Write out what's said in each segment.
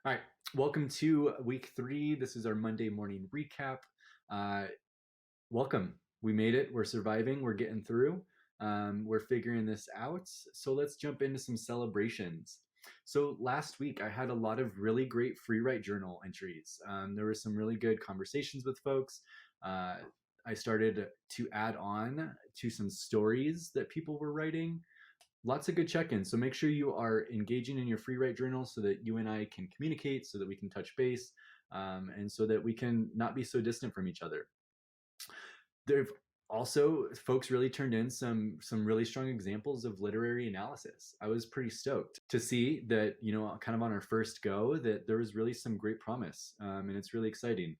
All right, welcome to week 3. This is our Monday morning recap. Uh, Welcome. We made it. We're surviving. We're getting through. We're figuring this out. So let's jump into some celebrations. So last week, I had a lot of really great free write journal entries. There were some really good conversations with folks. Uh, I started to add on to some stories that people were writing. Lots of good check-ins. So make sure you are engaging in your free write journal so that you and I can communicate, so that we can touch base, and so that we can not be so distant from each other. There've also folks really turned in some really strong examples of literary analysis. I was pretty stoked to see that, kind of on our first go, that there was really some great promise, and it's really exciting.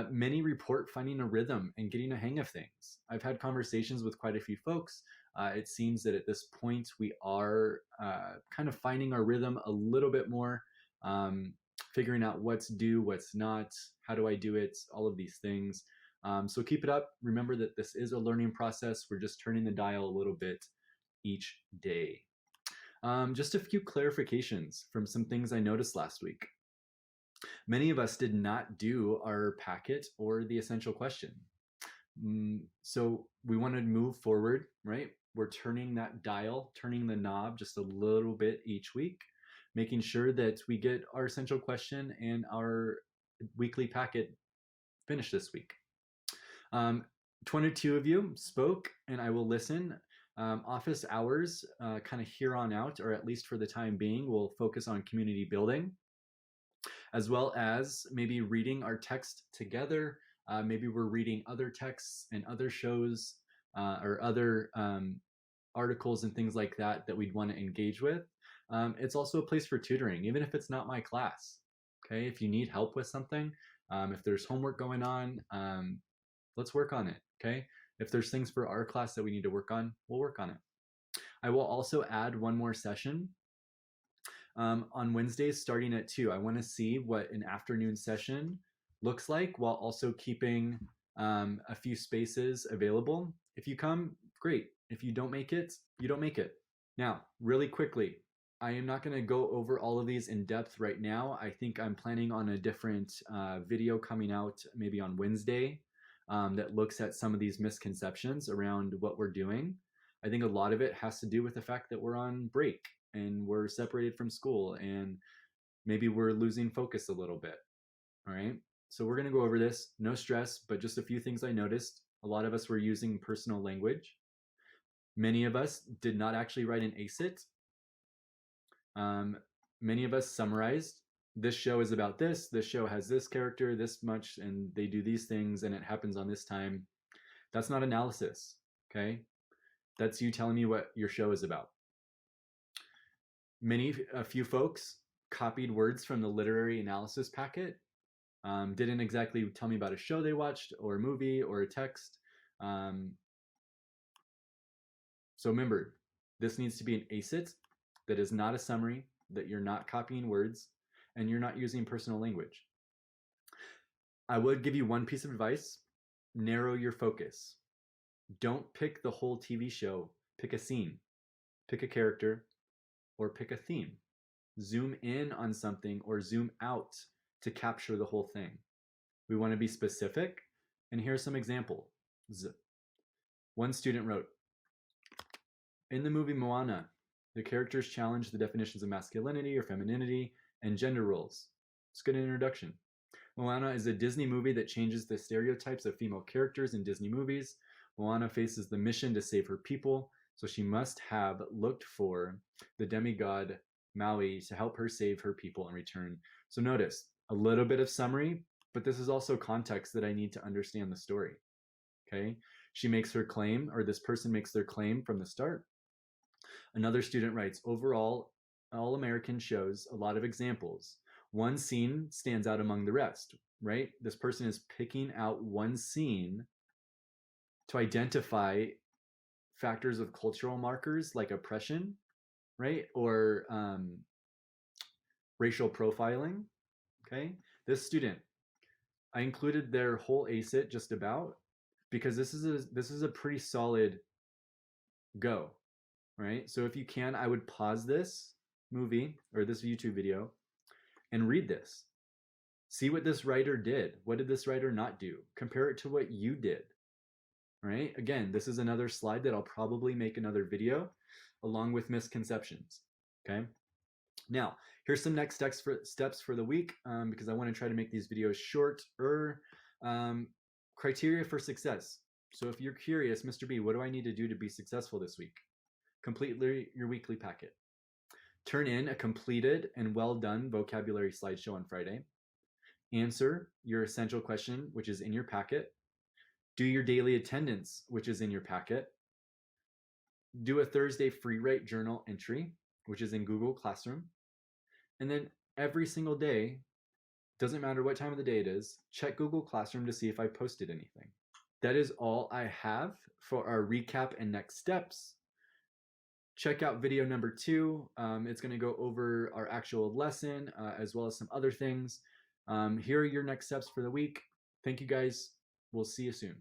Many report finding a rhythm and getting a hang of things. I've had conversations with quite a few folks. It seems that at this point we are kind of finding our rhythm a little bit more, figuring out what's due, what's not, how do I do it, all of these things. So keep it up. Remember that this is a learning process. We're just turning the dial a little bit each day. Just a few clarifications from some things I noticed last week. Many of us did not do our packet or the essential question. So we want to move forward, right? We're turning that dial, turning the knob just a little bit each week, making sure that we get our essential question and our weekly packet finished this week. 22 of you spoke, and I will listen. Office hours, kind of here on out, or at least for the time being, will focus on community building, as well as maybe reading our text together. Maybe we're reading other texts and other shows, or other articles and things like that that we'd want to engage with. It's also a place for tutoring, even if it's not my class. Okay, if you need help with something, if there's homework going on, let's work on it. Okay, if there's things for our class that we need to work on, we'll work on it. I will also add one more session on Wednesdays starting at 2. I want to see what an afternoon session looks like while also keeping a few spaces available. If you come, great. If you don't make it, you don't make it. Now, really quickly, I am not going to go over all of these in depth right now. I think I'm planning on a different video coming out maybe on Wednesday that looks at some of these misconceptions around what we're doing. I think a lot of it has to do with the fact that we're on break and we're separated from school and maybe we're losing focus a little bit. All right. So we're going to go over this. No stress, but just a few things I noticed. A lot of us were using personal language. Many of us did not actually write an ACIT. Many of us summarized. This show is about this. This show has this character, this much, and they do these things, and it happens on this time. That's not analysis. Okay. That's you telling me what your show is about. A few folks copied words from the literary analysis packet. Didn't exactly tell me about a show they watched or a movie or a text. So remember, this needs to be an ACIT that is not a summary, that you're not copying words, and you're not using personal language. I would give you one piece of advice: narrow your focus. Don't pick the whole TV show. Pick a scene, pick a character, or pick a theme. Zoom in on something or zoom out to capture the whole thing. We want to be specific, and here's some examples. One student wrote, in the movie Moana, the characters challenge the definitions of masculinity or femininity and gender roles. It's a good introduction. Moana is a Disney movie that changes the stereotypes of female characters in Disney movies. Moana faces the mission to save her people, so she must have looked for the demigod Maui to help her save her people in return. So notice a little bit of summary, but this is also context that I need to understand the story. Okay, she makes her claim, or this person makes their claim from the start. Another student writes, overall, all American shows a lot of examples. One scene stands out among the rest, right? This person is picking out one scene to identify factors of cultural markers like oppression, right? Or racial profiling, okay? This student, I included their whole ACIT just about because this is a pretty solid go, right? So if you can, I would pause this movie or this YouTube video, and read this. See what this writer did. What did this writer not do? Compare it to what you did, right? Again, this is another slide that I'll probably make another video along with misconceptions, okay? Now, here's some next steps for the week because I want to try to make these videos shorter. Criteria for success. So if you're curious, Mr. B, what do I need to do to be successful this week? Complete your weekly packet. Turn in a completed and well done vocabulary slideshow on Friday. Answer your essential question, which is in your packet. Do your daily attendance, which is in your packet. Do a Thursday free write journal entry, which is in Google Classroom. And then every single day, doesn't matter what time of the day it is, check Google Classroom to see if I posted anything. That is all I have for our recap and next steps. Check out video number 2. It's going to go over our actual lesson as well as some other things. Here are your next steps for the week. Thank you guys. We'll see you soon.